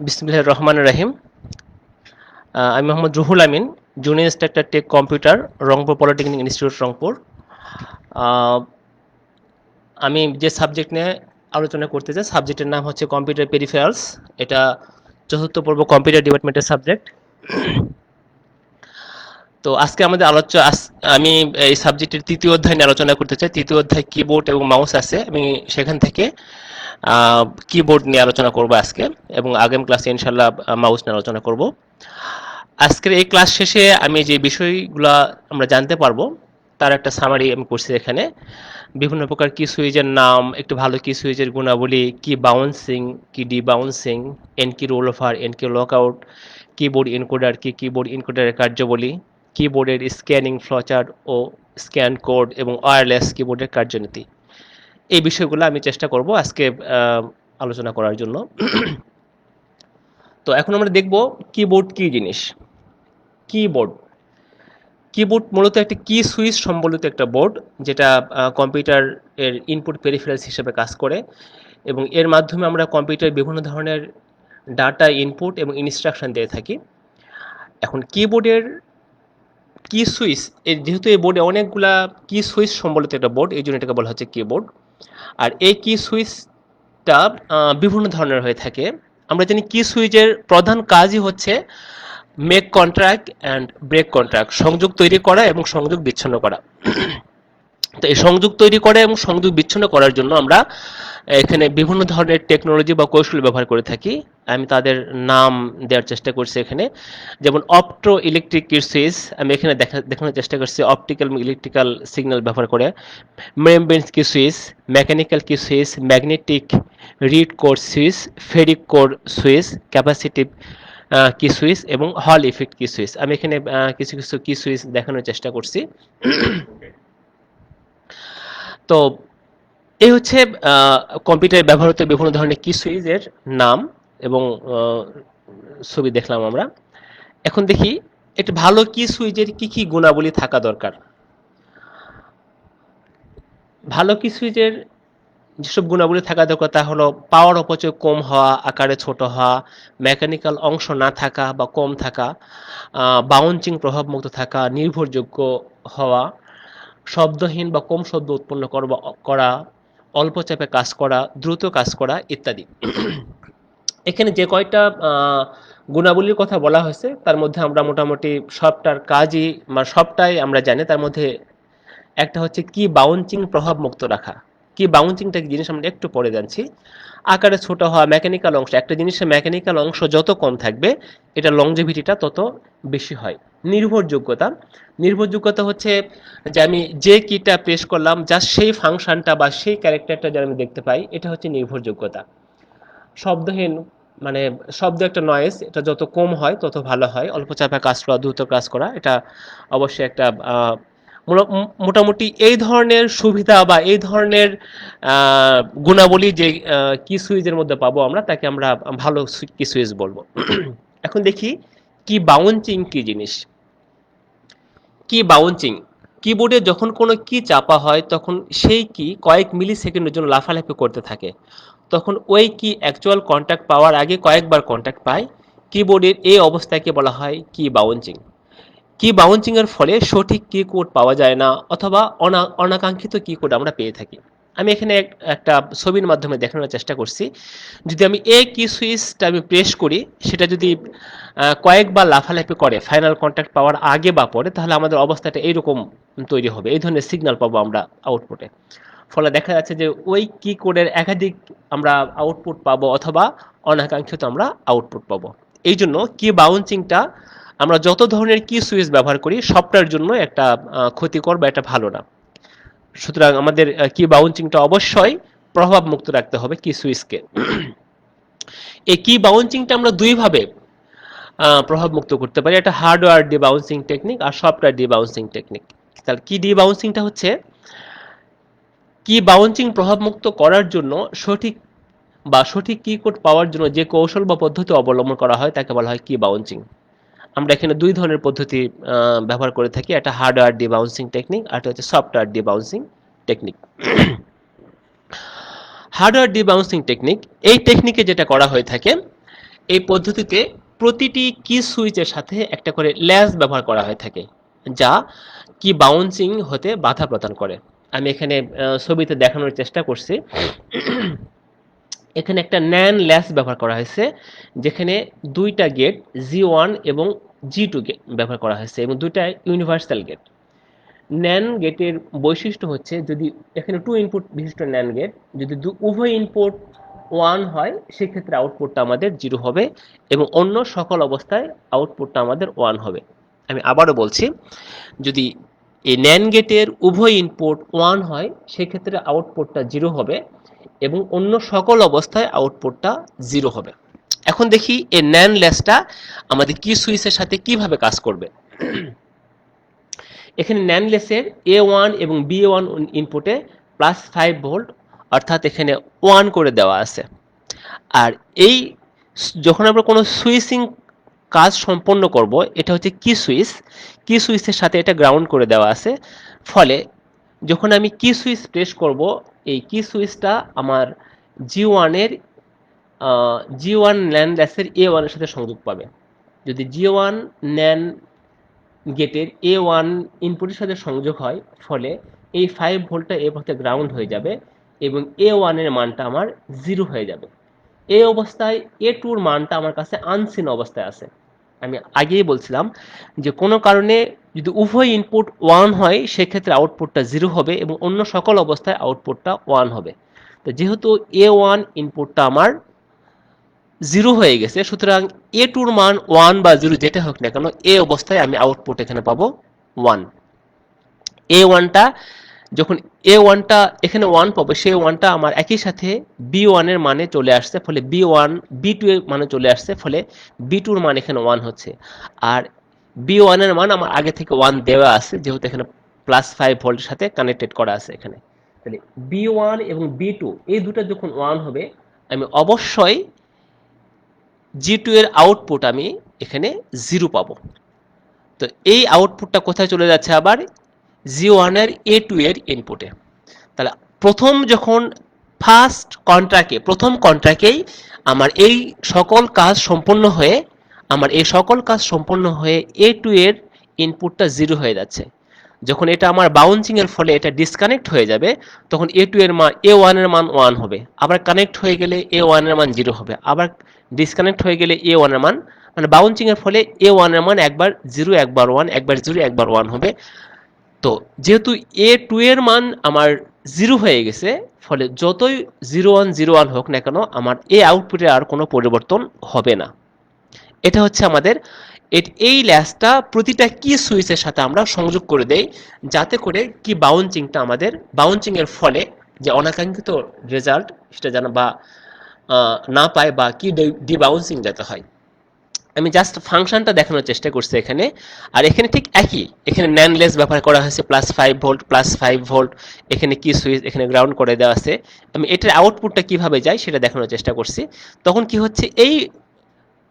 বিসমিল্লাহির রহমানির রহিম। আমি Mohammad Ruhul Amin, junior instructor tech computer, Rangpur polytechnic institute, Rangpur. আহ, আমি যে সাবজেক্ট নিয়ে আলোচনা করতে চাই, সাবজেক্টের নাম হচ্ছে কম্পিউটার পেরিফেরালস। এটা চতুর্থ পর্ব কম্পিউটার ডিপার্টমেন্টের সাবজেক্ট। তো আজকে আমাদের আমি এই সাবজেক্টের তৃতীয় অধ্যায় নিয়ে আলোচনা করতে চাই। তৃতীয় অধ্যায় কিবোর্ড এবং মাউস আছে, আমি সেখান থেকে কিবোর্ড নিয়ে আলোচনা করব আজকে, এবং আগামী ক্লাসে ইনশাল্লাহ মাউস নিয়ে আলোচনা করব। আজকের এই ক্লাস শেষে আমি যে বিষয়গুলো আমরা জানতে পারবো তার একটা সামারি আমি করছি এখানে। বিভিন্ন প্রকার কি সুইচের নাম, একটু ভালো কি সুইচের গুণাবলী, কি বাউন্সিং, কি ডিবাউন্সিং, এন কি রোল ওভার, এন কি লকআউট, কিবোর্ড এনকোডার কি, কিবোর্ড এনকোডারের কার্যাবলী, কিবোর্ডের স্ক্যানিং ফ্লোচার্ট ও স্ক্যান কোড, এবং ওয়্যারলেস কিবোর্ডের কার্যনীতি। এই বিষয়গুলো আমি চেষ্টা করব আজকে আলোচনা করার জন্য। তো এখন আমরা দেখব কিবোর্ড কি জিনিস। কিবোর্ড কিবোর্ড মূলত একটি কি সুইচ সম্বলিত একটা বোর্ড, যেটা কম্পিউটার এর ইনপুট পেরিফেরালস হিসেবে কাজ করে, এবং এর মাধ্যমে আমরা কম্পিউটারে বিভিন্ন ধরনের ডাটা ইনপুট এবং ইনস্ট্রাকশন দিয়ে থাকি। এখন কিবোর্ডের কি সুইচ, যেহেতু এই বোর্ডে অনেকগুলা কি সুইচ সম্বলিত একটা বোর্ড, এই জন্য এটাকে বলা হচ্ছে কিবোর্ড। আর এই কি সুইচটা বিভিন্ন ধরনের হয়ে থাকে। আমরা জানি কি সুইচের প্রধান কাজই হচ্ছে make contract and break contract, সংযোগ তৈরি করা এবং সংযোগ বিচ্ছিন্ন করা। তো এই সংযোগ তৈরি করা এবং সংযোগ বিচ্ছিন্ন করার জন্য আমরা এখানে বিভিন্ন ধরনের টেকনোলজি বা কৌশল ব্যবহার করে থাকি। আমি তাদের নাম দেওয়ার চেষ্টা করছি এখানে। যেমন অপটো ইলেকট্রিক কি সুইচ, আমি এখানে দেখানোর চেষ্টা করছি অপটিক্যাল এবং ইলেকট্রিক্যাল সিগন্যাল ব্যবহার করে। মেমব্রেন কি সুইচ, মেকানিক্যাল কি switch, magnetic read code switch, ferric code switch, capacitive কি সুইচ এবং হল ইফেক্ট কি সুইচ। আমি এখানে কিছু কিছু কি সুইচ দেখানোর চেষ্টা করছি। তো এই হচ্ছে কম্পিউটারে ব্যবহৃত বিভিন্ন ধরনের কি সুইচের নাম এবং ছবি দেখলাম আমরা। এখন দেখি একটা ভালো কি সুইচের কি কি গুণাবলী থাকা দরকার। ভালো কি সুইচের যেসব গুণাবলী থাকা দরকার তা হলো পাওয়ার অপচয় কম হওয়া, আকারে ছোট হওয়া, মেকানিক্যাল অংশ না থাকা বা কম থাকা, বাউন্সিং প্রভাবমুক্ত থাকা, নির্ভরযোগ্য হওয়া, শব্দহীন বা কম শব্দ উৎপন্ন করা, অল্প চাপে কাজ করা, দ্রুত কাজ করা ইত্যাদি। এখানে যে কয়টা গুণাবলীর কথা বলা হয়েছে তার মধ্যে আমরা মোটামুটি সবটার কাজই বা সবটাই আমরা জানি। তার মধ্যে একটা হচ্ছে কি বাউন্সিং প্রভাব মুক্ত রাখা। কি বাউন্সিংটা কি জিনিস আমরা একটু পরে জানছি। আকারে ছোট হওয়া, মেকানিক্যাল অংশ, একটা জিনিসের মেকানিক্যাল অংশ যত কম থাকবে এটা লংজিভিটিটা তত বেশি হয়। নির্ভরযোগ্যতা, নির্ভরযোগ্যতা হচ্ছে যে আমি যে কিটা প্রেস করলাম জাস্ট সেই ফাংশনটা বা সেই ক্যারেক্টারটা যেন আমি দেখতে পাই, এটা হচ্ছে নির্ভরযোগ্যতা। শব্দহীন, মানে শব্দ একটা নয়েজ, এটা যত কম হয় তত ভালো হয়। অল্প চাপে কাজ করা, দ্রুত কাজ করা, এটা অবশ্যই একটা মোটামুটি এই ধরনের সুবিধা বা এই ধরনের গুণাবলী যে কি সুইচের মধ্যে পাবো আমরা, তাকে আমরা ভালো কি সুইচ বলবো। এখন দেখি কি বাউন্সিং কি জিনিস। কি বাউন্সিং, কিবোর্ডে যখন কোনো কি চাপা হয় তখন সেই কি কয়েক মিলি সেকেন্ডের জন্য লাফালাফি করতে থাকে। তখন ওই কি অ্যাকচুয়াল কন্ট্যাক্ট পাওয়ার আগে কয়েকবার কন্ট্যাক্ট পায়। কিবোর্ডের এই অবস্থাকে বলা হয় কি বাউন্সিং। কি বাউন্সিং এর ফলে সঠিক কি কোড পাওয়া যায় না, অথবা অনাকাঙ্ক্ষিত কি কোড আমরা পেয়ে থাকি। আমি এখানে একটা ছবির মাধ্যমে দেখানোর চেষ্টা করছি। যদি আমি এই কি সুইচটা আমি প্রেস করি, সেটা যদি কয়েকবার লাফালাফি করে ফাইনাল কন্ট্যাক্ট পাওয়ার আগে বা পরে, তাহলে আমাদের অবস্থাটা এইরকম তৈরি হবে, এই ধরনের সিগন্যাল পাবো আমরা আউটপুটে। ফলে দেখা যাচ্ছে যে ওই কি কোডের একাধিক আমরা আউটপুট পাবো, অথবা অনাকাঙ্ক্ষিত আমরা আউটপুট পাবো। এই জন্য কি বাউন্সিংটা আমরা যত ধরনের কি সুইচ ব্যবহার করি সবটার জন্য একটা ক্ষতিকর বা একটা ভালো না। সুতরাং আমাদের কি বাউন্সিংটা অবশ্যই প্রভাব মুক্ত রাখতে হবে কি সুইচকে। এই কি বাউন্সিংটা আমরা দুই ভাবে প্রভাব মুক্ত করতে পারি, একটা হার্ডওয়্যার ডিবাউন্সিং টেকনিক আর সফটওয়্যার ডিবাউন্সিং টেকনিক। তাহলে কি ডিবাউন্সিংটা হচ্ছে কি বাউন্সিং প্রভাব মুক্ত করার জন্য সঠিক কি কোড পাওয়ার জন্য যে কৌশল বা পদ্ধতি অবলম্বন করা হয় তাকে বলা হয় কি বাউন্সিং। আমরা এখানে দুই ধরনের পদ্ধতি ব্যবহার করে থাকি, একটা হার্ডওয়্যার ডিবাউন্সিং টেকনিক আর একটা হচ্ছে সফটওয়্যার ডিবাউন্সিং টেকনিক। হার্ডওয়্যার ডিবাউন্সিং টেকনিক, এই টেকনিকে যেটা করা হয়ে থাকে, এই পদ্ধতিতে প্রতিটি কি সুইচের সাথে একটা করে ল্যাচ ব্যবহার করা হয়ে থাকে, যা কি বাউন্সিং হতে বাধা প্রদান করে। আমি এখানে ছবিতে দেখানোর চেষ্টা করছি। এখানে একটা ন্যান ল্যাচ ব্যবহার করা হয়েছে, যেখানে দুইটা গেট G1 এবং G2 ব্যবহার করা হয়েছে এবং দুইটা ইউনিভার্সাল গেট। ন্যান গেটের বৈশিষ্ট্য হচ্ছে, যদি এখানে টু ইনপুট বিশিষ্ট ন্যান গেট, যদি উভয় ইনপুট 1 হয় সেক্ষেত্রে আউটপুটটা আমাদের 0 হবে এবং অন্য সকল অবস্থায় আউটপুটটা আমাদের 1 হবে। আমি আবারও বলছি, যদি এই ন্যান গেটের উভয় ইনপুট 1 হয় সেক্ষেত্রে আউটপুটটা 0 হবে এবং অন্য সকল অবস্থায় আউটপুটটা 0 হবে। এখন দেখি এই ন্যান ল্যাচটা আমাদের কি সুইচের সাথে কিভাবে কাজ করবে। এখানে ন্যান লেসের A1 এবং B1 ইনপুটে +5 ভোল্ট, অর্থাৎ এখানে 1 করে দেওয়া আছে। আর এই যখন আমরা কোনো সুইচিং কাজ সম্পন্ন করব, এটা হচ্ছে কি সুইচ, কি সুইচের সাথে এটা গ্রাউন্ড করে দেওয়া আছে। ফলে যখন আমি কি সুইচ প্রেস করব, এই কি সুইচটা আমার G1 এর G1 ন্যান লেসের A1 এর সাথে সংযোগ পাবে। যদি G1 ন্যান গেটের A1 ইনপুটের সাথে সংযোগ হয়, ফলে এই 5 ভোল্টটা এই পথে গ্রাউন্ড হয়ে যাবে এবং A1 এর মানটা আমার 0 হয়ে যাবে। এই অবস্থায় A2 এর মানটা আমার কাছে আনসিন অবস্থায় আছে। আমি আগেই বলছিলাম যে কোনো কারণে যদি উভয় ইনপুট 1 হয় সেক্ষেত্রে আউটপুটটা 0 হবে এবং অন্য সকল অবস্থায় আউটপুটটা 1 হবে। তো যেহেতু A1 ইনপুটটা আমার 0 হয়ে গেছে, সুতরাং A2 এর মান 1 বা 0 যেটা হোক না কেন, এই অবস্থায় আমি আউটপুট এখানে পাবো 1। A1টা যখন A1টা এখানে 1 পাবো, সেই 1টা আমার একই সাথে B1 এর মানে চলে আসছে, ফলে B1 B2 এর মানে চলে আসছে, ফলে B2 এর মান এখানে 1 হচ্ছে। আর B1 এর মান আমার আগে থেকে 1 দেওয়া আছে, যেহেতু এখানে +5 ভোল্টের সাথে কানেক্টেড করা আছে এখানে। তাহলে B1 এবং B2 এই দুটো যখন 1 হবে, আমি অবশ্যই G2 এর আউটপুট আমি এখানে 0 পাবো। তো এই আউটপুটটা কোথায় চলে যাচ্ছে, আবার G1 এর A2 এর ইনপুটে। তাহলে প্রথম কন্ট্রাক্টেই আমার এই সকল কাজ সম্পন্ন হয়ে A2 এর ইনপুটটা 0 হয়ে যাচ্ছে। যখন এটা আমার বাউন্সিং এর ফলে এটা ডিসকানেক্ট হয়ে যাবে, তখন A2 এর মান A1 এর মান 1 হবে, আবার কানেক্ট হয়ে গেলে A1 এর মান 0 হবে, আবার ডিসকানেক্ট হয়ে গেলে A1 এর মান, মানে বাউন্সিং এর ফলে A1 এর মান একবার 0 একবার 1, একবার 0 একবার 1 হবে। তো যেহেতু A2 এর মান আমার 0 হয়ে গেছে, ফলে যতই 0101 হোক না কেন, আমার এই আউটপুটে আর কোনো পরিবর্তন হবে না। এটা হচ্ছে আমাদের এই ল্যাচটা প্রতিটা কি সুইচের সাথে আমরা সংযোগ করে দেই, যাতে করে কি বাউন্সিংটা আমাদের বাউন্সিং এর ফলে যে অনাকাঙ্ক্ষিত রেজাল্ট সেটা যেন বা না পায়, বা কি ডিবাউন্সিং যাতে হয়। আমি জাস্ট ফাংশনটা দেখানোর চেষ্টা করছি এখানে। আর এখানে ঠিক একই, এখানে ন্যান লেস ব্যবহার করা হয়েছে, +5 ভোল্ট +5 ভোল্ট, এখানে কি সুইচ এখানে গ্রাউন্ড করে দেওয়া আছে। আমি এটার আউটপুটটা কিভাবে যায় সেটা দেখানোর চেষ্টা করছি। তখন কি হচ্ছে, এই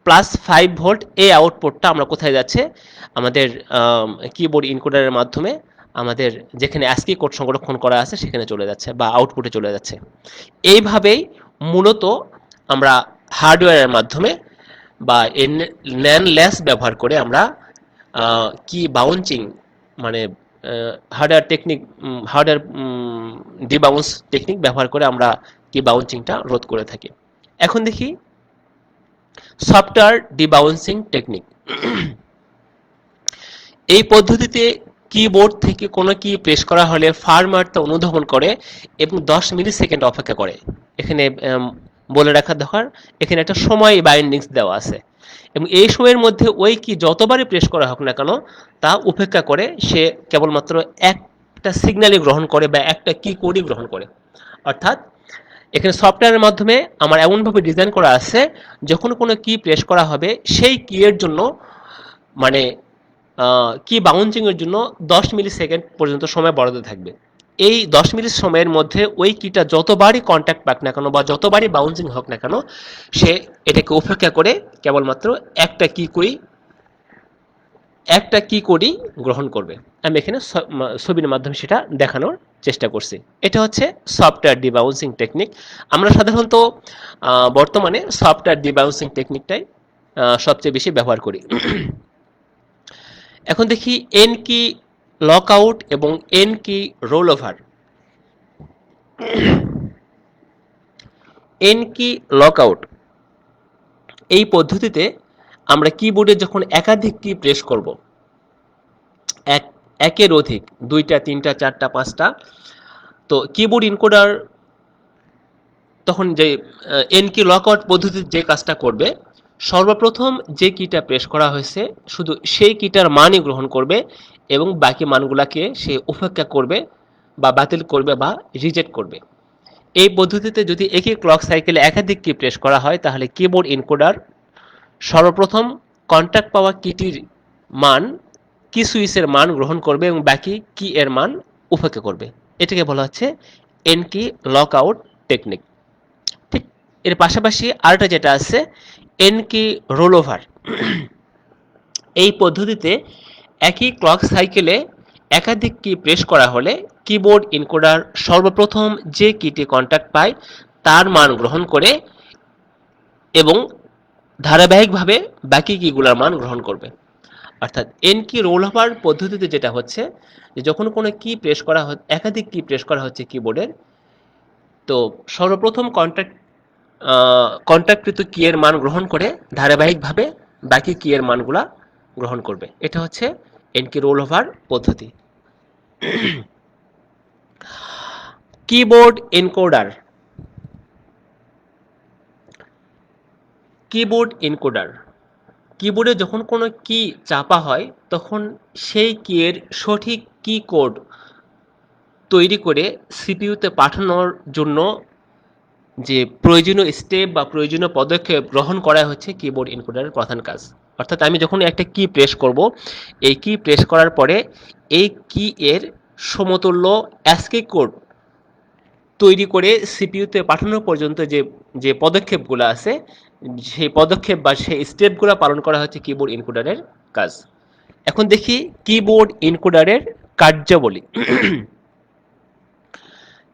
+5 ভোল্ট এই আউটপুটটা আমরা কোথায় যাচ্ছে, আমাদের কিবোর্ড ইনকোডারের মাধ্যমে আমাদের যেখানে ASCII কোড সংরক্ষণ করা আছে সেখানে চলে যাচ্ছে বা আউটপুটে চলে যাচ্ছে। এইভাবেই মূলত আমরা হার্ডওয়্যারের মাধ্যমে বা ন্যান ল্যাচ ব্যবহার করে আমরা কি বাউন্সিং, মানে হার্ডওয়্যার ডিবাউন্স টেকনিক ব্যবহার করে আমরা কি বাউন্সিংটা রোধ করে থাকি। এখন দেখি সফটওয়্যার ডিবাউন্সিং টেকনিক। এই পদ্ধতিতে কিবোর্ড থেকে কোনো কি প্রেস করা হলে ফার্মওয়্যার তা অনুধাবন করে এবং 10 মিলি সেকেন্ড অপেক্ষা করে। এখানে বলে রাখার দরকার, এখানে একটা সময় বাইন্ডিংস দেওয়া আছে এবং এই সময়ের মধ্যে ওই কি যতবারই প্রেস করা হোক না কেন, তা উপেক্ষা করে সে কেবলমাত্র একটা সিগন্যালই গ্রহণ করে বা একটা কি কোডই গ্রহণ করে। অর্থাৎ এখানে সফটওয়্যারের মাধ্যমে আমার এমনভাবে ডিজাইন করা আছে, যখন কোনো কি প্রেস করা হবে সেই কি এর জন্য, মানে কি বাউন্সিং এর জন্য 10 মিলি সেকেন্ড পর্যন্ত সময় বরাদ্দ থাকবে। এই 10 মিনিট সময়ের মধ্যে ওই কিটা যতবারই কন্ট্যাক্ট পাক না কেন বা যতবারই বাউন্সিং হোক না কেন, সে এটাকে উপেক্ষা করে কেবলমাত্র একটা কি কোডই গ্রহণ করবে। আমি এখানে ছবির মাধ্যমে সেটা দেখানোর চেষ্টা করছি। এটা হচ্ছে সফটওয়্যার ডিবাউন্সিং টেকনিক। আমরা সাধারণত বর্তমানে সফটওয়্যার ডিবাউন্সিং টেকনিকটাই সবচেয়ে বেশি ব্যবহার করি। এখন দেখি এন কি লক আউট এবং এন কি রোল ওভার। এন কি লক আউট এই পদ্ধতিতে আমরা কিবোর্ডে যখন একাধিক কি প্রেস করব, এক একের অধিক, 2টা 3টা 4টা 5টা, তো কিবোর্ড ইনকোডার তখন যে এন কি লক আউট পদ্ধতিতে যে কাজটা করবে, সর্বপ্রথম যে কিটা প্রেস করা হয়েছে শুধু সেই কিটার মানই গ্রহণ করবে এবং বাকি মানগুলাকে সে উপেক্ষা করবে বা বাতিল করবে বা রিজেক্ট করবে। এই পদ্ধতিতে যদি একই ক্লক সাইকেলে একাধিক কি প্রেস করা হয় তাহলে কিবোর্ড ইনকোডার সর্বপ্রথম কন্ট্যাক্ট পাওয়া কিটির মান, কি সুইচের মান গ্রহণ করবে এবং বাকি কি এর মান উপেক্ষা করবে। এটাকে বলা হচ্ছে এন কি লক আউট টেকনিক। ঠিক এর পাশাপাশি আরেকটা যেটা আছে এন কি রোল ওভার। এই পদ্ধতিতে একই ক্লক সাইকেলে একাধিক কি প্রেস করা হলে কিবোর্ড ইনকোডার সর্বপ্রথম যে কিটি কন্ট্যাক্ট পায় তার মান গ্রহণ করে এবং ধারাবাহিকভাবে বাকি কিগুলোর মান গ্রহণ করবে। অর্থাৎ এন কি রোল ওভার পদ্ধতিতে যেটা হচ্ছে যে যখন কোনো কি প্রেস করা একাধিক কি প্রেস করা হচ্ছে কিবোর্ডের, তো সর্বপ্রথম কন্ট্যাক্টকৃত কি এর মান গ্রহণ করে ধারাবাহিকভাবে বাকি কি এর মানগুলা গ্রহণ করবে। এটা হচ্ছে এন কি রোল ওভার পদ্ধতি। Keyboard encoder. কিবোর্ড এনকোডার কিবোর্ডে যখন কোনো কি চাপা হয় তখন সেই কি এর সঠিক কি কোড তৈরি করে সিপিইউতে পাঠানোর জন্য যে প্রয়োজনীয় স্টেপ বা প্রয়োজনীয় পদক্ষেপ গ্রহণ করা হচ্ছে কিবোর্ড এনকোডারের প্রধান কাজ। অর্থাৎ আমি যখন একটা কি প্রেস করব, এই কি প্রেস করার পরে এই কি এর সমতুল্য অ্যাসকি কোড তৈরি করে সিপিইউতে পাঠানো পর্যন্ত যে যে পদক্ষেপগুলো আছে, সেই পদক্ষেপ বা সেই স্টেপগুলো পালন করা হচ্ছে কিবোর্ড এনকোডারের কাজ। এখন দেখি কিবোর্ড এনকোডারের কার্যাবলী।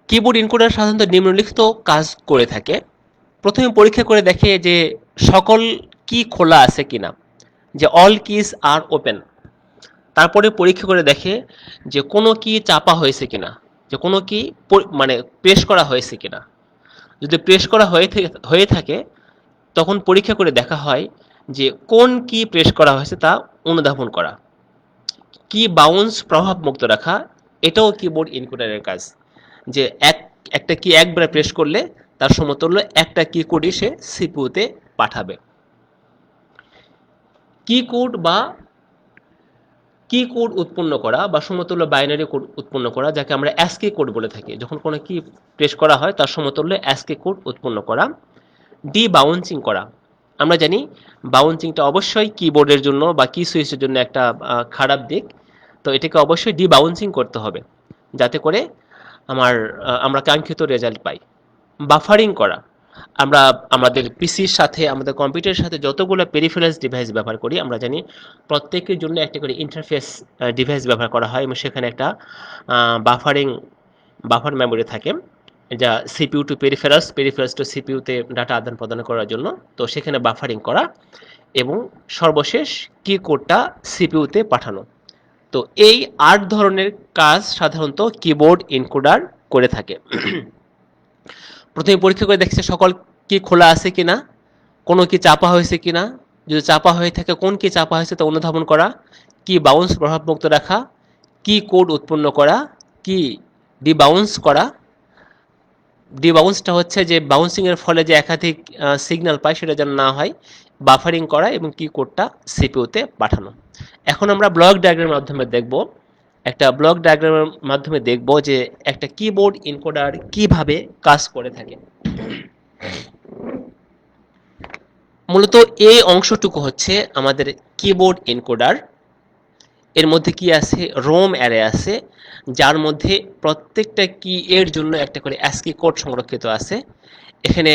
কিবোর্ড এনকোডার সাধারণত নিম্নলিখিত কাজ করে থাকে। প্রথমে পরীক্ষা করে দেখে যে সকল কি খোলা আছে কিনা, যে অল কিজ আর ওপেন। তারপরে পরীক্ষা করে দেখে যে কোনো কি চাপা হয়েছে কিনা, যে কোনো কি মানে প্রেস করা হয়েছে কিনা। যদি প্রেস করা হয়ে থাকে তখন পরীক্ষা করে দেখা হয় যে কোন কি প্রেস করা হয়েছে তা অনুধাবন করা। কি বাউন্স প্রভাব মুক্ত রাখা, এটাও কিবোর্ড এনকোডারের কাজ। যে একটা কি একবার প্রেস করলে তার সমতুল্য একটা কি কোডই সে সিপিইউতে পাঠাবে। কি কোড বা কি কোড উৎপন্ন করা বা সমতুল্য বাইনারি কোড উৎপন্ন করা, যাকে আমরা অ্যাসকি কোড বলে থাকি। যখন কোনো কি প্রেস করা হয় তার সমতুল্য অ্যাসকি কোড উৎপন্ন করা। ডি বাউন্সিং করা। আমরা জানি বাউন্সিংটা অবশ্যই কিবোর্ডের জন্য বা কি সুইচের জন্য একটা খারাপ দিক। তো এটাকে অবশ্যই ডি বাউন্সিং করতে হবে যাতে করে আমরা কাঙ্ক্ষিত রেজাল্ট পাই। বাফারিং করা। আমরা আমাদের পিসির সাথে, আমাদের কম্পিউটারের সাথে যতগুলো পেরিফেরালস ডিভাইস ব্যবহার করি, আমরা জানি প্রত্যেকের জন্য একটা করে ইন্টারফেস ডিভাইস ব্যবহার করা হয় এবং সেখানে একটা বাফার মেমোরি থাকে যা CPU to peripherals, peripherals to সিপিইউতে ডাটা আদান প্রদান করার জন্য। তো সেখানে বাফারিং করা এবং সর্বশেষ কি কোডটা সিপিইউতে পাঠানো। তো এই 8 ধরনের কাজ সাধারণত কিবোর্ড এনকোডার করে থাকে। প্রথমে পরীক্ষা করে দেখছে সকল কি খোলা আছে কিনা, কোনো কি চাপা হয়েছে কিনা, যদি চাপা হয়ে থাকে কোন কি চাপা হয়েছে তা অনুধাবন করা, কি বাউন্স প্রভাবমুক্ত রাখা, কি কোড উৎপন্ন করা, কি ডিবাউন্স করা। ডিবাউন্সটা হচ্ছে যে বাউন্সিং এর ফলে যে একাধিক সিগন্যাল পায় সেটা যেন না হয়, বাফারিং করা এবং কি কোডটা সিপিইউতে পাঠানো। এখন আমরা ব্লক ডায়াগ্রামের মাধ্যমে দেখব, একটা ব্লক ডায়াগ্রামের মাধ্যমে দেখব যে একটা কিবোর্ড এনকোডার কিভাবে কাজ করে থাকে। মূলত এই অংশটুকু হচ্ছে আমাদের কিবোর্ড এনকোডার। এর মধ্যে কি আছে, রোম অ্যারে আছে যার মধ্যে প্রত্যেকটা কি এর জন্য একটা করে অ্যাসকি কোড সংরক্ষিত আছে। এখানে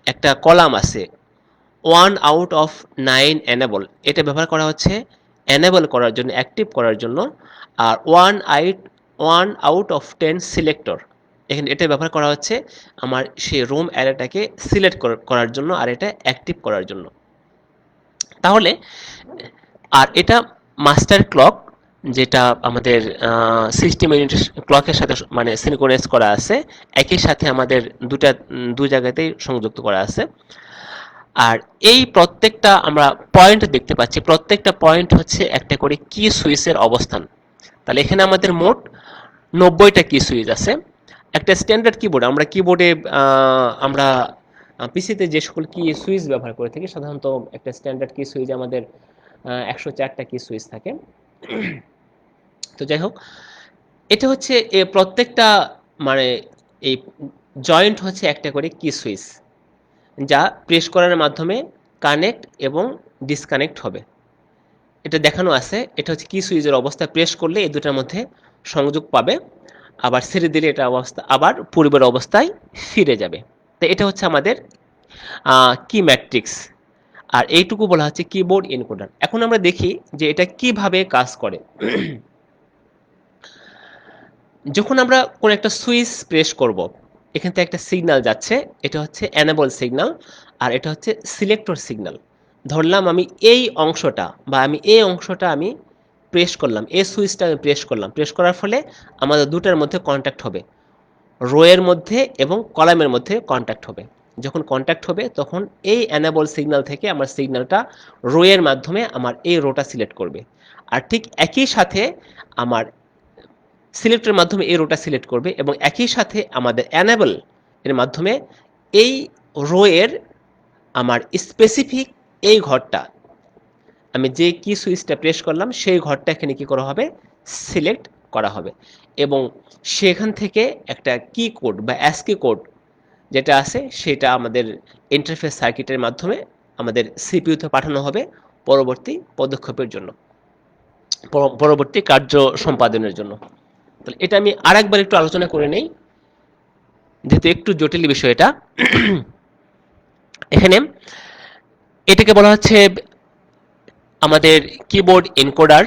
একটা কলাম আছে 1 আউট অফ 9 এনেবল, এটা ব্যবহার করা হচ্ছে এনেবল করার জন্য, অ্যাক্টিভ করার জন্য। আর 1 আউট অফ 10 সিলেক্টর, এখানে এটা ব্যবহার করা হচ্ছে আমার সেই রোম অ্যারেটাকে সিলেক্ট করার জন্য আর এটা অ্যাক্টিভ করার জন্য। তাহলে আর এটা মাস্টার ক্লক, যেটা আমাদের সিস্টেম ইউনিট ক্লকের সাথে মানে সিনক্রোনাইজ করা আছে, একই সাথে আমাদের দুই জায়গাতেই সংযুক্ত করা আছে। আর এই প্রত্যেকটা আমরা পয়েন্ট দেখতে পাচ্ছি, প্রত্যেকটা পয়েন্ট হচ্ছে একটা করে কি সুইচের অবস্থান। তাহলে এখানে আমাদের মোট 90টা কি সুইচ আছে। একটা স্ট্যান্ডার্ড কিবোর্ড, আমরা কিবোর্ডে আমরা পিসিতে যে সকল কি সুইচ ব্যবহার করে থাকি, সাধারণত একটা স্ট্যান্ডার্ড কি সুইচ আমাদের 104টা কি সুইচ থাকে। তো যাই হোক, এটা হচ্ছে প্রত্যেকটা মানে এই জয়েন্ট হচ্ছে একটা করে কি সুইচ, যা প্রেস করার মাধ্যমে কানেক্ট এবং ডিসকানেক্ট হবে। এটা দেখানো আছে, এটা হচ্ছে কি সুইচের অবস্থা, প্রেস করলে এই দুটার মধ্যে সংযোগ পাবে, আবার ছেড়ে দিলে এটা অবস্থা আবার পূর্বের অবস্থায় ফিরে যাবে। তো এটা হচ্ছে আমাদের কি ম্যাট্রিক্স, আর এইটুকু বলা হচ্ছে কিবোর্ড এনকোডার। এখন আমরা দেখি যে এটা কিভাবে কাজ করে। যখন আমরা কোন একটা সুইচ প্রেস করব, এখান থেকে একটা সিগন্যাল যাচ্ছে, এটা হচ্ছে এনেবল সিগন্যাল, আর এটা হচ্ছে সিলেক্টর সিগন্যাল। ধরলাম আমি এই অংশটা আমি প্রেস করলাম, এই সুইচটা আমি প্রেস করলাম, প্রেস করার ফলে আমাদের দুটার মধ্যে কন্ট্যাক্ট হবে, রো এর মধ্যে এবং কলামের মধ্যে কন্ট্যাক্ট হবে। যখন কন্ট্যাক্ট হবে তখন এই এনেবল সিগন্যাল থেকে আমার সিগন্যালটা রো এর মাধ্যমে আমার এই রোটা সিলেক্ট করবে, আর ঠিক একই সাথে আমার সিলেক্টের মাধ্যমে এই রোটা সিলেক্ট করবে, এবং একই সাথে আমাদের এনেবল এর মাধ্যমে এই রো এর আমার স্পেসিফিক এই ঘরটা, আমি যে কি সুইচটা প্রেস করলাম সেই ঘরটা এখানে কি করা হবে, সিলেক্ট করা হবে, এবং সেখান থেকে একটা কি কোড বা অ্যাসকি কোড যেটা আছে সেটা আমাদের ইন্টারফেস সার্কিটের মাধ্যমে আমাদের সিপিইউতে পাঠানো হবে পরবর্তী পদক্ষেপের জন্য, পরবর্তী কার্য সম্পাদনের জন্য। তাহলে এটা আমি আরেকবার একটু আলোচনা করে নেই, যেহেতু একটু জটিল বিষয় এটা। এখানে এটাকে বলা হচ্ছে আমাদের কিবোর্ড এনকোডার,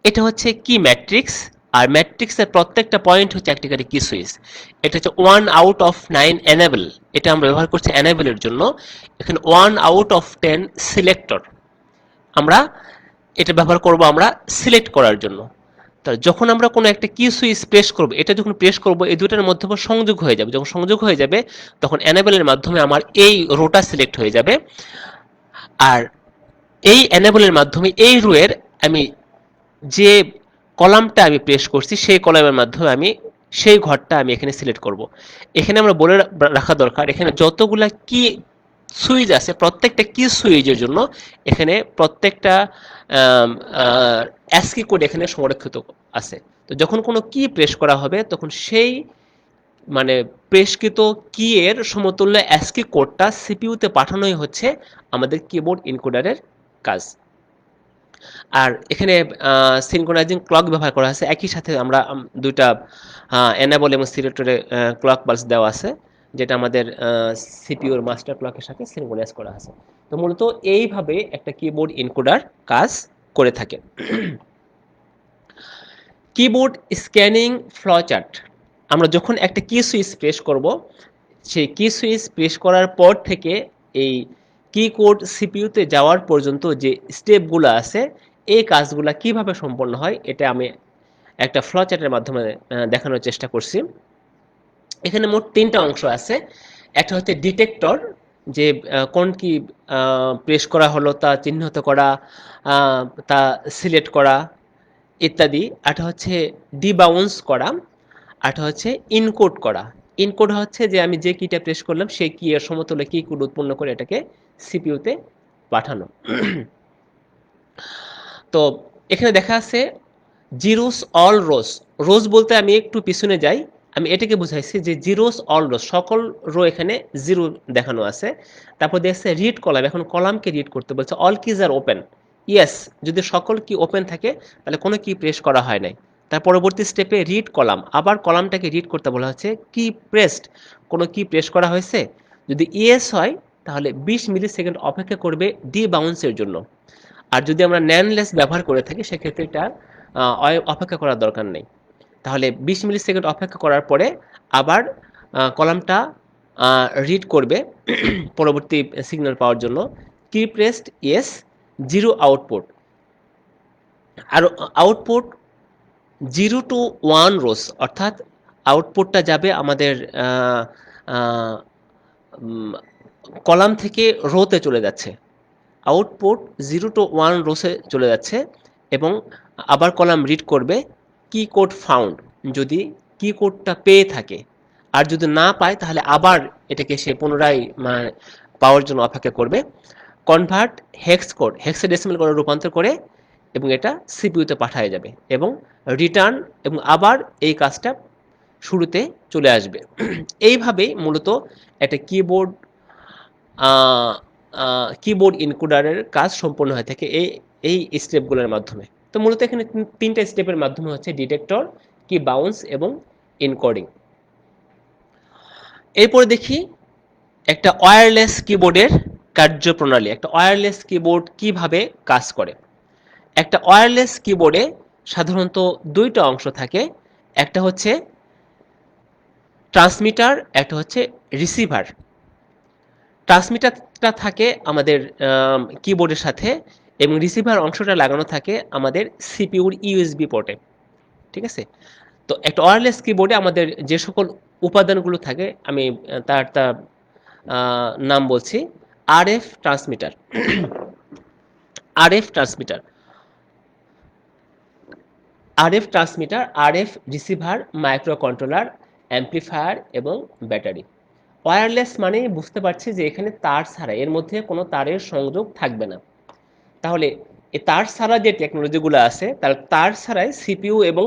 এটা হচ্ছে কি ম্যাট্রিক্স, আর ম্যাট্রিক্সের প্রত্যেকটা পয়েন্ট হচ্ছে একটি করে কি সুইচ। এটা হচ্ছে 1 আউট অফ 9 এনেবল, এটা আমরা ব্যবহার করছি এনেবলের জন্য। এখানে 1 আউট অফ 10 সিলেক্টর, আমরা এটা ব্যবহার করব আমরা সিলেক্ট করার জন্য। তাহলে যখন আমরা কোনো একটা কি সুইচ প্রেস করব, এটা যখন প্রেস করব এই দুটার মধ্যে সংযোগ হয়ে যাবে, যখন সংযোগ হয়ে যাবে তখন এনেবলের মাধ্যমে আমার এই রোটা সিলেক্ট হয়ে যাবে, আর এই এনেবলের মাধ্যমে এই রোয়ের আমি যে কলামটা আমি প্রেস করছি সেই কলামের মাধ্যমে আমি সেই ঘরটা আমি এখানে সিলেক্ট করব। এখানে আমরা বলে রাখা দরকার, এখানে যতগুলা কি সুইচ আছে প্রত্যেকটা কি সুইচের জন্য এখানে প্রত্যেকটা অ্যাসকি কোড এখানে সংরক্ষিত আছে। তো যখন কোনো কি প্রেস করা হবে তখন সেই মানে প্রেসকৃত কি এর সমতুল্য অ্যাসকি কোডটা সিপিইউতে পাঠানোই হচ্ছে আমাদের কিবোর্ড এনকোডারের কাজ। আর এখানে সিনক্রোনাইজিং ক্লক ব্যবহার করা আছে, একই সাথে আমরা দুইটা এনেবল এবং সিলেক্টরে ক্লক পালস দেওয়া আছে, যেটা আমাদের সিপিইউর মাস্টার ক্লকের সাথে সিনক্রোনাইজ করা আছে। তো মূলত এইভাবে একটা কিবোর্ড এনকোডার কাজ করে থাকে। কিবোর্ড স্ক্যানিং ফ্লোচার্ট, আমরা যখন একটা কি সুইচ প্রেস করব, সেই কি সুইচ প্রেস করার পর থেকে এই কি কোড সিপিইউতে যাওয়ার পর্যন্ত যে স্টেপগুলো আছে এই কাজগুলো কিভাবে সম্পন্ন হয় এটা আমি একটা ফ্লো চার্টের মাধ্যমে দেখানোর চেষ্টা করছি। এখানে মোট 3টা অংশ আছে। একটা হচ্ছে ডিটেক্টর, যে কোন কি প্রেস করা হলো তা চিহ্নিত করা, তা সিলেক্ট করা ইত্যাদি। আরটা হচ্ছে ডিবাউন্স করা, আরটা হচ্ছে ইনকোড করা। ইনকোড হচ্ছে যে আমি যে কিটা প্রেস করলাম সেই কি এর সমতুল্য কি কোড উৎপন্ন করে এটাকে সিপিইউতে পাঠানো। তো এখানে দেখা আছে জিরোস অল রোজ, রোজ বলতে আমি একটু পিছনে যাই, আমি এটাকে বুঝাইছি যে জিরোস অল রোজ, সকল রো এখানে জিরো দেখানো আছে। তারপর দেখছে রিড কলাম, এখন কলামকে রিড করতে বলছে, অল কিজ আর ওপেন, ইয়েস, যদি সকল কি ওপেন থাকে তাহলে কোনো কি প্রেস করা হয় নাই। তার পরবর্তী স্টেপে রিড কলাম, আবার কলামটাকে রিড করতে বলা হচ্ছে, কি প্রেসড, কোনো কি প্রেস করা হয়েছে, যদি ইয়েস হয় তাহলে 20 মিলি সেকেন্ড অপেক্ষা করবে ডি বাউন্সের জন্য, আর যদি আমরা ন্যানলেস ব্যবহার করে থাকি সেক্ষেত্রে এটা অপেক্ষা করার দরকার নেই। তাহলে 20 মিলি সেকেন্ড অপেক্ষা করার পরে আবার কলামটা রিড করবে পরবর্তী সিগন্যাল পাওয়ার জন্য, key pressed yes, zero output. আর আউটপুট 0 to 1 রোস, অর্থাৎ আউটপুটটা যাবে আমাদের কলাম থেকে রোতে চলে যাচ্ছে। আউটপুট 0 to 1 রোসে চলে যাচ্ছে এবং আবার কলাম রিড করবে কি কোড ফাউন্ড, যদি কি কোডটা পেয়ে থাকে। আর যদি না পায় তাহলে আবার এটাকে সে পুনরায় পাওয়ার জন্য অপেক্ষা করবে। কনভার্ট হেক্স কোড হেক্সাডেসিমাল কোডে রূপান্তর করে এবং এটা সিপিইউতে পাঠায় যাবে এবং রিটার্ন এবং আবার এই কাজটা শুরুতে চলে আসবে। এইভাবেই মূলত একটা কিবোর্ড ইনকোডারের কাজ সম্পন্ন হয়ে থাকে এই এই স্টেপগুলোর মাধ্যমে। তো মূলত এখানে তিনটা স্টেপের মাধ্যমে হচ্ছে ডিটেক্টর, কি বাউন্স এবং এনকোডিং। এরপরে দেখি একটা ওয়্যারলেস কিবোর্ডের কার্যপ্রণালী। একটা ওয়্যারলেস কিবোর্ড কিভাবে কাজ করে। একটা ওয়্যারলেস কিবোর্ডে সাধারণত দুইটা অংশ থাকে, একটা হচ্ছে ট্রান্সমিটার, একটা হচ্ছে রিসিভার। ট্রান্সমিটারটা থাকে আমাদের কিবোর্ডের সাথে এবং রিসিভার অংশটা লাগানো থাকে আমাদের সিপিইউর ইউএসবি পোর্টে। ঠিক আছে? তো একটা ওয়্যারলেস কিবোর্ডে আমাদের যে সকল উপাদানগুলো থাকে আমি তার তার নাম বলছি। RF transmitter, RF transmitter, RF transmitter, RF receiver, micro controller, amplifier এবং ব্যাটারি। ওয়্যারলেস মানে বুঝতে পারছি যে এখানে তার ছাড়া, এর মধ্যে কোনো তারের সংযোগ থাকবে না। তাহলে এই তার ছাড়া যে টেকনোলজিগুলো আছে তার তার ছাড়াই সিপিইউ এবং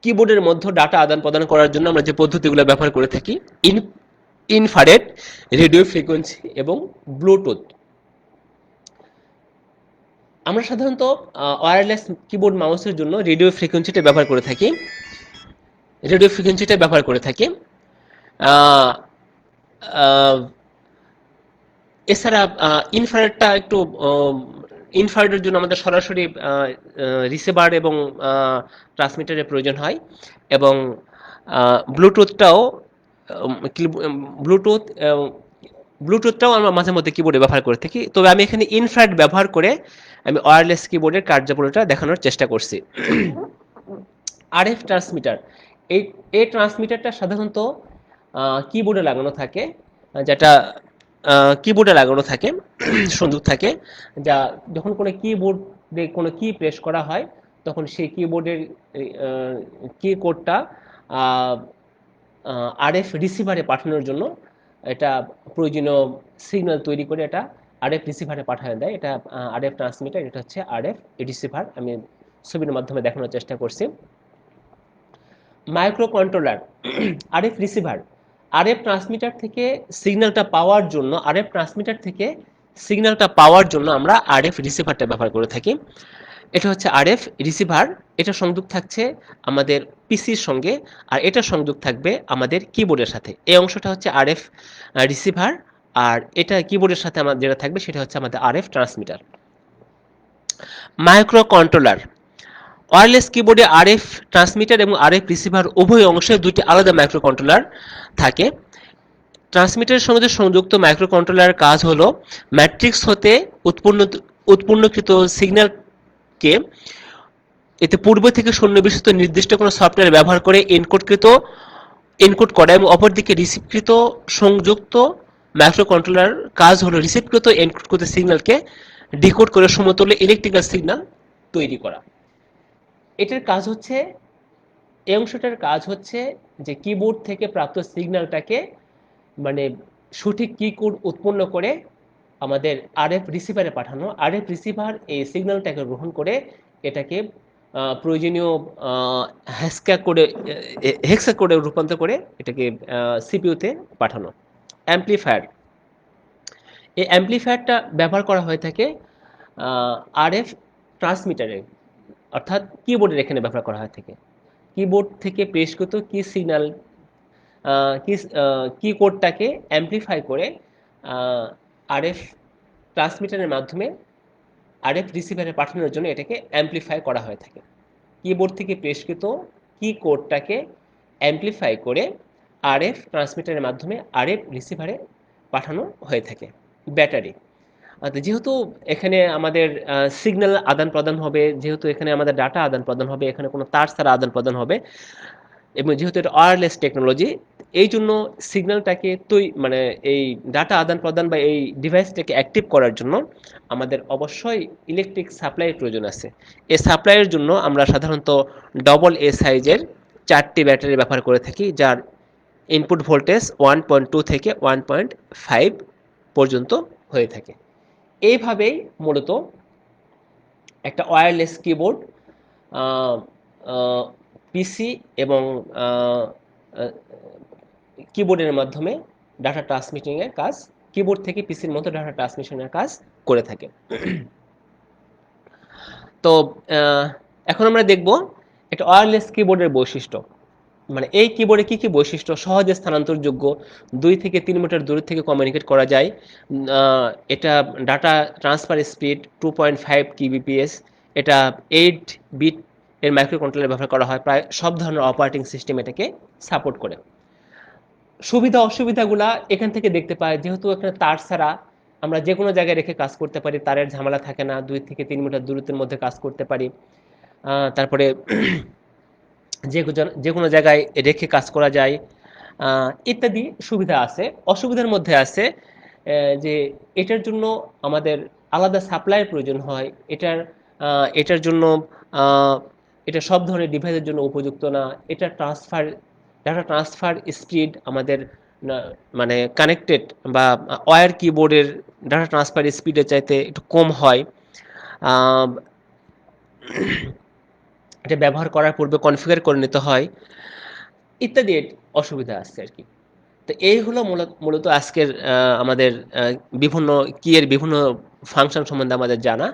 কিবোর্ডের মধ্যে ডাটা আদান প্রদান করার জন্য আমরা যে পদ্ধতিগুলো ব্যবহার করে থাকি, ইনফ্রারেড, রেডিও ফ্রিকোয়েন্সি এবং ব্লুটুথ। আমরা সাধারণত ওয়্যারলেস কিবোর্ড মাউসের জন্য রেডিও ফ্রিকোয়েন্সিটা ব্যবহার করে থাকি, রেডিও ফ্রিকোয়েন্সিটা ব্যবহার করে থাকি। আহ, আহ, এছাড়া ইনফ্রারেডটা একটু ইনফ্রারেডের জন্য আমাদের সরাসরি রিসিভার এবং ট্রান্সমিটারের প্রয়োজন হয় এবং ব্লুটুথটাও ব্লুটুথ ব্লুটুথটাও আমরা মাঝে মধ্যে কিবোর্ডে ব্যবহার করে থাকি। তবে আমি এখানে ইনফ্রারেড ব্যবহার করে আমি ওয়্যারলেস কিবোর্ডের কার্যপরিতা দেখানোর চেষ্টা করছি। আরএফ ট্রান্সমিটার, এই এই ট্রান্সমিটারটা সাধারণত কিবোর্ডে লাগানো থাকে, যেটা কিবোর্ডে লাগানো থাকে সংযোগ থাকে, যা যখন কোনো কিবোর্ডে কোনো কি প্রেস করা হয় তখন সেই কিবোর্ডের কি কোডটা আরএফ রিসিভারে পাঠানোর জন্য এটা প্রয়োজনীয় সিগন্যাল তৈরি করে এটা আরএফ রিসিভারে পাঠিয়ে দেয়। এটা আরএফ ট্রান্সমিটার, এটা হচ্ছে আরএফ রিসিভার। আমি ছবির মাধ্যমে দেখানোর চেষ্টা করছি। Micro controller, RF receiver, RF transmitter থেকে সিগন্যালটা পাওয়ার জন্য, আরএফ ট্রান্সমিটার থেকে সিগন্যালটা পাওয়ার জন্য আমরা আরএফ রিসিভারটা ব্যবহার করে থাকি। এটা হচ্ছে আরএফ রিসিভার, এটা সংযোগ থাকছে আমাদের পিসির সঙ্গে আর এটা সংযোগ থাকবে আমাদের কিবোর্ডের সাথে। এই অংশটা হচ্ছে আরএফ রিসিভার আর এটা কিবোর্ডের সাথে আমাদের যেটা থাকবে সেটা হচ্ছে আমাদের RF transmitter. Micro controller, wireless কিবোর্ডে আরএফ ট্রান্সমিটার এবং আরএফ রিসিভার উভয় অংশে দুটি আলাদা মাইক্রো কন্ট্রোলার থাকে। ট্রান্সমিটারের সঙ্গে সংযুক্ত মাইক্রো কন্ট্রোলারের কাজ হলো ম্যাট্রিক্স হতে উৎপন্নকৃত সিগন্যালকে এতে পূর্ব থেকে সন্নিবেশিত নির্দিষ্ট কোনো সফটওয়্যার ব্যবহার করে এনকোড করা এবং অপরদিকে রিসিভকৃত সংযুক্ত মাইক্রো কন্ট্রোলার কাজ হলো রিসিভকৃত এনকোডকৃত সিগন্যালকে ডিকোড করে সমতুল্য ইলেকট্রিক্যাল সিগন্যাল তৈরি করা। এটার কাজ হচ্ছে, এই অংশটার কাজ হচ্ছে যে কিবোর্ড থেকে প্রাপ্ত সিগন্যালটাকে মানে সঠিক কি কোড উৎপন্ন করে আমাদের আরএফ রিসিভারে পাঠানো। আরএফ রিসিভার এই সিগন্যালটাকে গ্রহণ করে এটাকে প্রয়োজনীয় হেক্সা কোডে রূপান্তর করে এটাকে সিপিইউতে পাঠানো। অ্যাম্প্লিফায়ার, এই অ্যাম্প্লিফায়ারটা ব্যবহার করা হয়ে থাকে আরএফ ট্রান্সমিটারে, অর্থাৎ কিবোর্ডের এখানে ব্যবহার করা হয়ে থাকে। কিবোর্ড থেকে পেশকৃত কি সিগন্যাল কি কোডটাকে অ্যাম্প্লিফাই করে আরএফ ট্রান্সমিটারের মাধ্যমে আরএফ রিসিভারে পাঠানোর জন্য এটাকে অ্যাম্প্লিফাই করা হয়ে থাকে। কিবোর্ড থেকে পেশকৃত কি কোডটাকে অ্যাম্প্লিফাই করে আরএফ ট্রান্সমিটারের মাধ্যমে আরএফ রিসিভারে পাঠানো হয়ে থাকে। ব্যাটারি, তো যেহেতু এখানে আমাদের সিগন্যাল আদান প্রদান হবে, যেহেতু এখানে আমাদের ডাটা আদান প্রদান হবে, এখানে কোনো তার ছাড়া আদান প্রদান হবে, এবং যেহেতু এটা ওয়্যারলেস টেকনোলজি, এই জন্য সিগন্যালটাকে মানে এই ডাটা আদান প্রদান বা এই ডিভাইসটাকে অ্যাক্টিভ করার জন্য আমাদের অবশ্যই ইলেকট্রিক সাপ্লাইয়ের প্রয়োজন আছে। এই সাপ্লাইয়ের জন্য আমরা সাধারণত ডবল এ সাইজের 4টি ব্যাটারি ব্যবহার করে থাকি, যার ইনপুট ভোল্টেজ 1.2 থেকে 1.5 পর্যন্ত হয়ে থাকে। এইভাবেই মূলত একটা ওয়্যারলেস কিবোর্ড পিসি এবং কিবোর্ডের মাধ্যমে ডাটা ট্রান্সমিটিংয়ের কাজ, কিবোর্ড থেকে পিসির মতো ডাটা ট্রান্সমিশনের কাজ করে থাকে। তো আহ, এখন আমরা দেখব একটা ওয়্যারলেস কিবোর্ডের বৈশিষ্ট্য। মানে এই কিবোর্ডে কি কি বৈশিষ্ট্য: সহজে স্থানান্তরযোগ্য, 2 থেকে 3 মিটার দূর থেকে কমিউনিকেট করা যায়, এটা ডাটা ট্রান্সফার স্পিড 2.5 kbps, এটা 8 বিট এর মাইক্রো কন্ট্রোলার ব্যবহার করা হয়, প্রায় সব ধরনের অপারেটিং সিস্টেম এটাকে সাপোর্ট করে। সুবিধা অসুবিধাগুলা এখান থেকে দেখতে পাই। যেহেতু এখানে তার ছাড়া আমরা যে কোনো জায়গায় রেখে কাজ করতে পারি, তারের ঝামেলা থাকে না, 2 থেকে 3 মিটার দূরত্বের মধ্যে কাজ করতে পারি। তারপরে যে কোনো জায়গায় রেখে কাজ করা যায়, ইত্যাদি সুবিধা আছে। অসুবিধার মধ্যে আছে যে এটার জন্য আমাদের আলাদা সাপ্লাইয়ের প্রয়োজন হয়। এটার জন্য আহ, এটা সব ধরনের ডিভাইসের জন্য উপযুক্ত না। এটা ডাটা ট্রান্সফার স্পিড আমাদের মানে কানেক্টেড বা ওয়্যার কিবোর্ডের ডাটা ট্রান্সফার স্পিডের চাইতে একটু কম হয়। আহ, এটা ব্যবহার করার পূর্বে কনফিগার করে নিতে হয়, ইত্যাদি অসুবিধা আছে আর কি। তো এই হলো মূলত আজকের আমাদের বিভিন্ন কি এর বিভিন্ন ফাংশন সম্বন্ধে আমাদের জানা।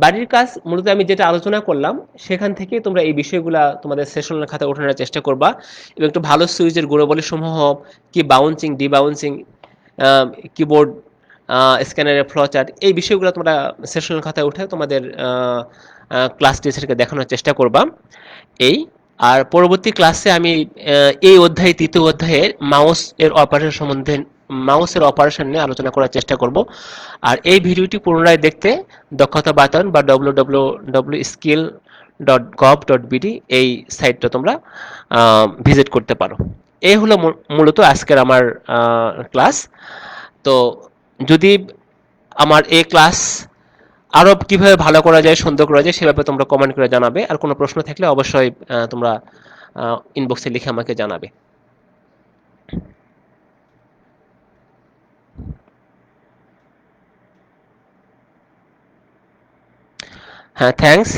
বাড়ির কাজ মূলত আমি যেটা আলোচনা করলাম সেখান থেকে তোমরা এই বিষয়গুলা তোমাদের সেশনের খাতায় ওঠানোর চেষ্টা করবা, এবং একটু ভালো সুইচের গুণাবলী সমূহ, কি বাউন্সিং ডিবাউন্সিং, কিবোর্ড স্ক্যানারের ফ্লো চার্ট, এই বিষয়গুলো তোমরা সেশনের খাতায় উঠে তোমাদের ক্লাস টিচারকে দেখানোর চেষ্টা করবা। এই আর পরবর্তী ক্লাসে আমি এই অধ্যায়, তৃতীয় অধ্যায়ের মাউসের অপারেশন নিয়ে আলোচনা করার চেষ্টা করব। আর এই ভিডিওটি পুনরায় দেখতে দক্ষতা বাতায়ন বা www.skill.gov.bd এই সাইটটা তোমরা ভিজিট করতে পারো। এই হলো মূলত আজকের আমার ক্লাস। তো যদি আমার এই ক্লাস আরো কিভাবে ভালো করা যায়, সুন্দর করা যায়, সে ব্যাপারে তোমরা কমেন্ট করে জানাবে। আর কোনো প্রশ্ন থাকলে অবশ্যই তোমরা ইনবক্সে লিখে আমাকে জানাবে। হ্যাঁ, থ্যাঙ্কস।